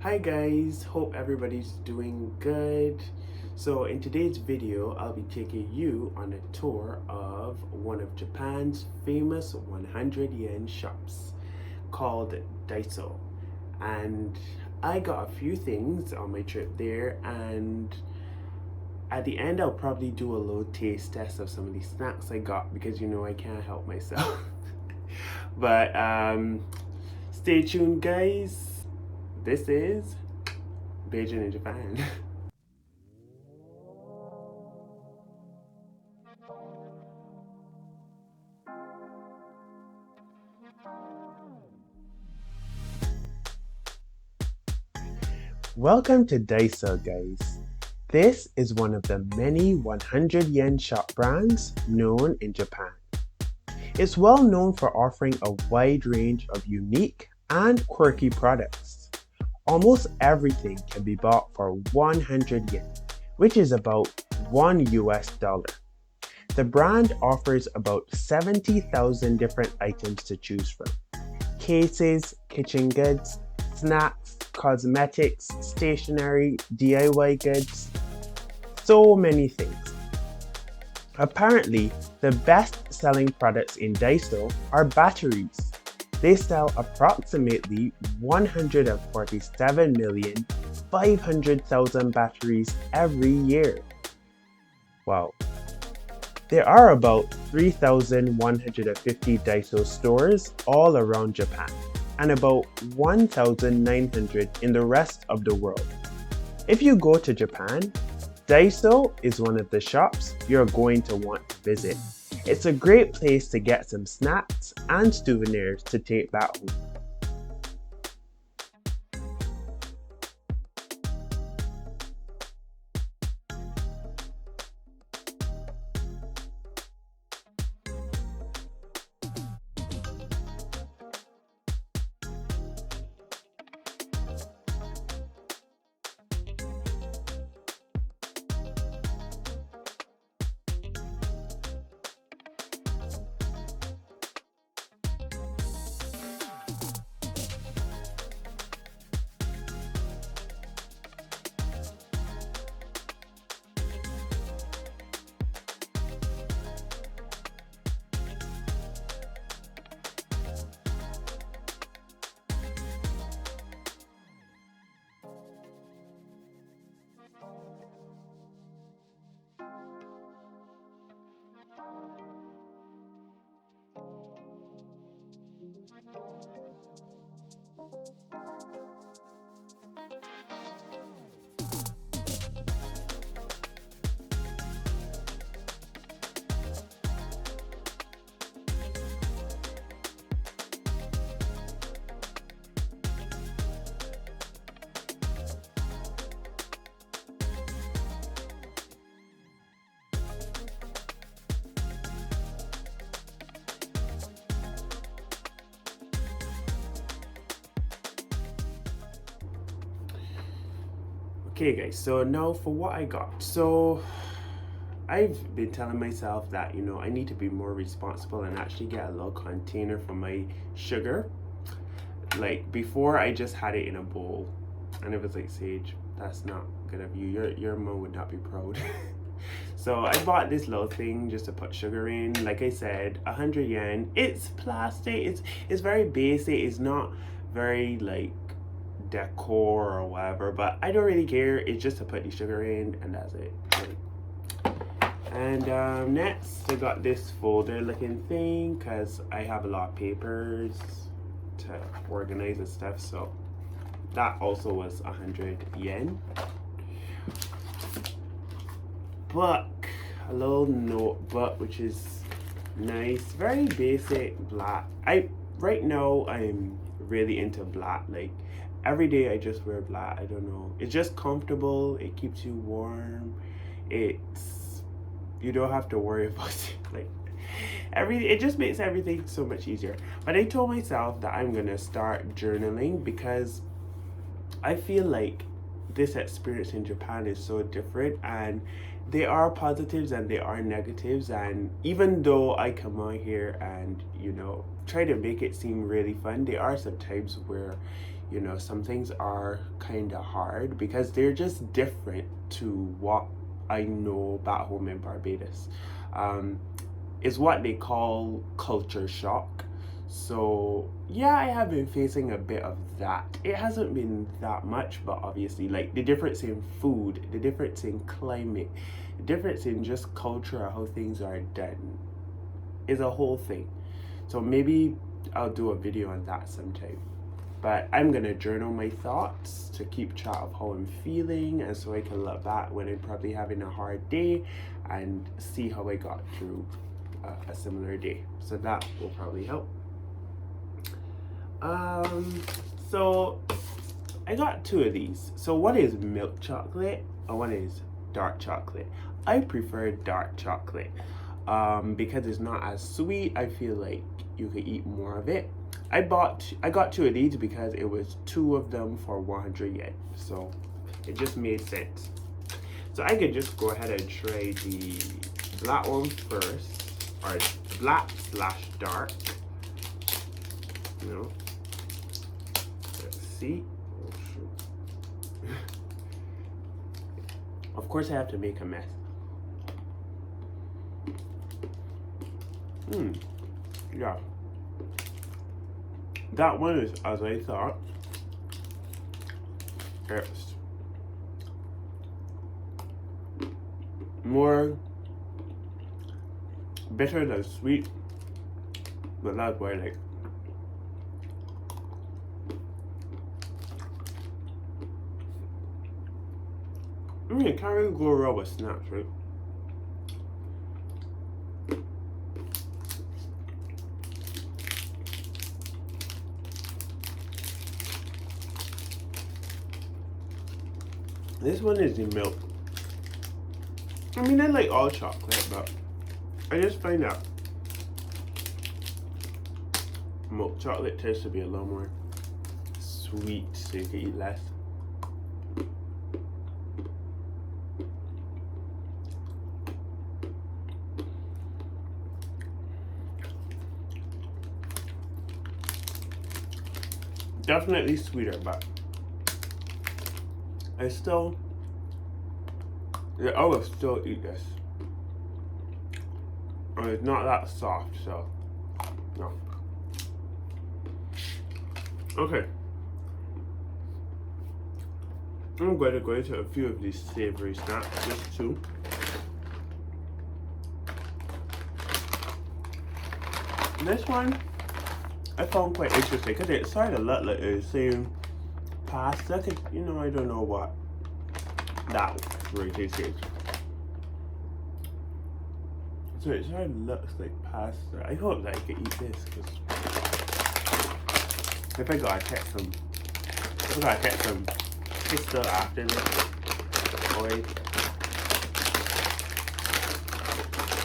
Hi guys, hope everybody's doing good. So in today's video, I'll be taking you on a tour of one of Japan's famous 100 yen shops called Daiso. And I got a few things on my trip there, and at the end I'll probably do a little taste test of some of these snacks I got because I can't help myself. But stay tuned guys. This is Beijing in Japan. Welcome to Daiso, guys. This is one of the many 100 yen shop brands known in Japan. It's well known for offering a wide range of unique and quirky products. Almost everything can be bought for 100 yen, which is about $1. The brand offers about 70,000 different items to choose from. Cases, kitchen goods, snacks, cosmetics, stationery, DIY goods, so many things. Apparently, the best selling products in Daiso are batteries. They sell approximately 147,500,000 batteries every year. Wow. There are about 3,150 Daiso stores all around Japan, and about 1,900 in the rest of the world. If you go to Japan, Daiso is one of the shops you're going to want to visit. It's a great place to get some snacks and souvenirs to take back home. Okay guys, so now for what I got. So I've been telling myself that I need to be more responsible and actually get a little container for my sugar. Like before I just had it in a bowl, and it was like, Sage, that's not good of you. Your mom would not be proud. So I bought this little thing just to put sugar in. Like I said, 100 yen. It's plastic. It's very basic. It's not very like decor or whatever, but I don't really care. It's just to put the sugar in, and that's it. And next I got this folder looking thing because I have a lot of papers to organize and stuff, so that also was 100 yen. Book, a little notebook, which is nice, very basic black. Right now I'm really into black. Like every day I just wear black. I don't know, it's just comfortable, it keeps you warm, you don't have to worry about it. Like it just makes everything so much easier. But I told myself that I'm gonna start journaling because I feel like this experience in Japan is so different, and there are positives and there are negatives. And even though I come out here and try to make it seem really fun, there are some times where You know, some things are kind of hard because they're just different to what I know back home in Barbados. Is what they call culture shock. So yeah, I have been facing a bit of that. It hasn't been that much, but obviously, like the difference in food, the difference in climate, the difference in just culture, how things are done, is a whole thing. So maybe I'll do a video on that sometime. But I'm gonna journal my thoughts to keep track of how I'm feeling, and so I can look back when I'm probably having a hard day and see how I got through a similar day. So that will probably help. So I got two of these. So one is milk chocolate and one is dark chocolate. I prefer dark chocolate because it's not as sweet. I feel like you could eat more of it. I got two of these because it was two of them for 100 yen. So it just made sense. So I could just go ahead and try the black one first, or black/dark. You know. Let's see. Oh shoot. Of course I have to make a mess. Yeah. That one is as I thought. It's more bitter than sweet, but that's what I like. I mean, you can't really go wrong with snacks, right? This one is the milk. I mean, I like all chocolate, but I just find that milk chocolate tends to be a little more sweet, so you can eat less. Definitely sweeter, but I will still eat this. And it's not that soft, so no. Okay. I'm going to go into a few of these savory snacks, just two. This one I found quite interesting because it started to look like it was saying pasta. You know, I don't know what that really is. So it sort of looks like pasta. I hope that I can eat this because if I gotta get some pasta after this. Boy.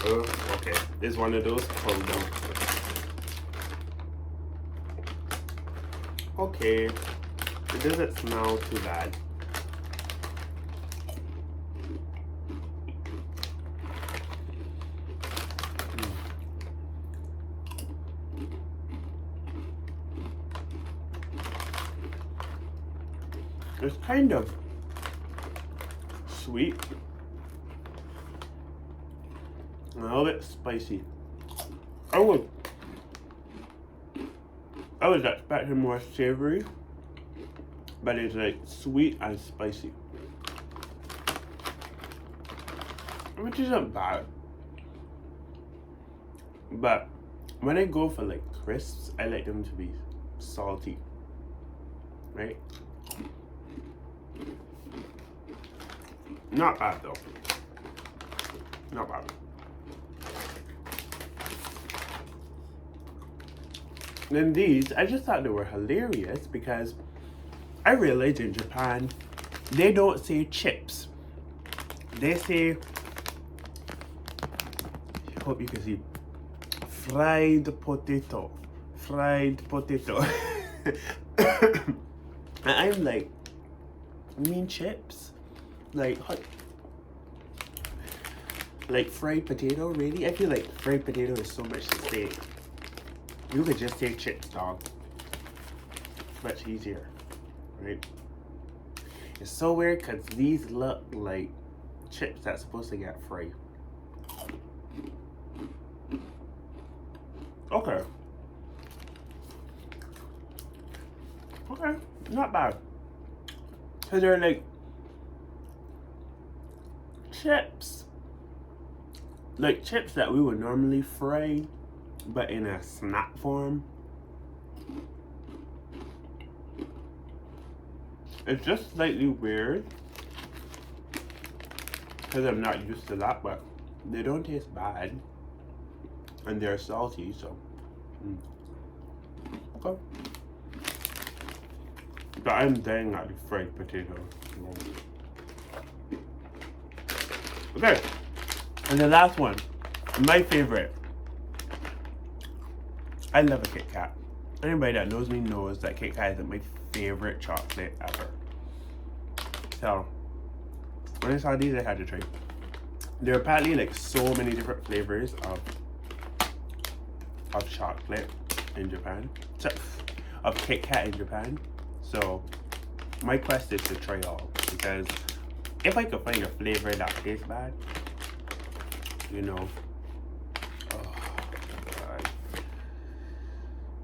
Oh, okay. There's one of those pulled down. Okay. It doesn't smell too bad. It's kind of sweet and a little bit spicy. I was expecting more savory, but it's like sweet and spicy, which isn't bad. But when I go for like crisps, I like them to be salty, right? Not bad though. Not bad. Then these, I just thought they were hilarious because I realized in Japan, they don't say chips. They say, I hope you can see, fried potato. Fried potato. And I'm like, you mean chips? Like fried potato, really? I feel like fried potato is so much to say. You could just say chips, dog. Much easier. right? It's so weird because these look like chips that's supposed to get fried. Okay. Okay, not bad. Because they're like chips. Like chips that we would normally fry, but in a snack form. It's just slightly weird because I'm not used to that, but they don't taste bad and they're salty, so okay. But I'm dying at the fried potato. Okay, and the last one, my favorite. I love a Kit Kat. Anybody that knows me knows that Kit Kat is my favorite chocolate ever. So when I saw these, I had to try. There are apparently like so many different flavors of chocolate in Japan, of Kit Kat in Japan. So my quest is to try all, because if I could find a flavor that tastes bad, you know. Oh god.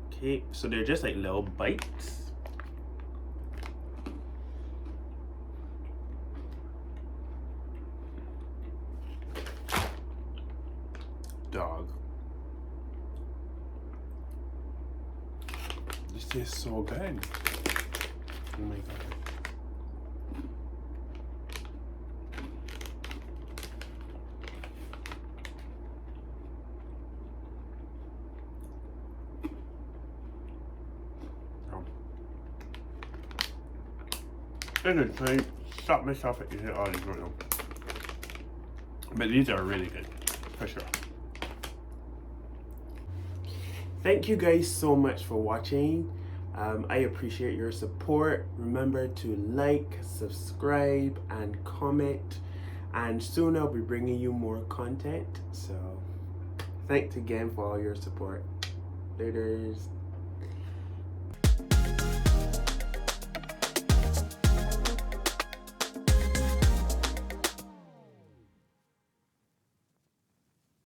Okay, so they're just like little bites. Dog. This tastes so good. Oh my god. I'm gonna try stop myself at eating all these right now. But these are really good, for sure. Thank you guys so much for watching. I appreciate your support. Remember to like, subscribe, and comment. And soon I'll be bringing you more content. So thanks again for all your support. Laters.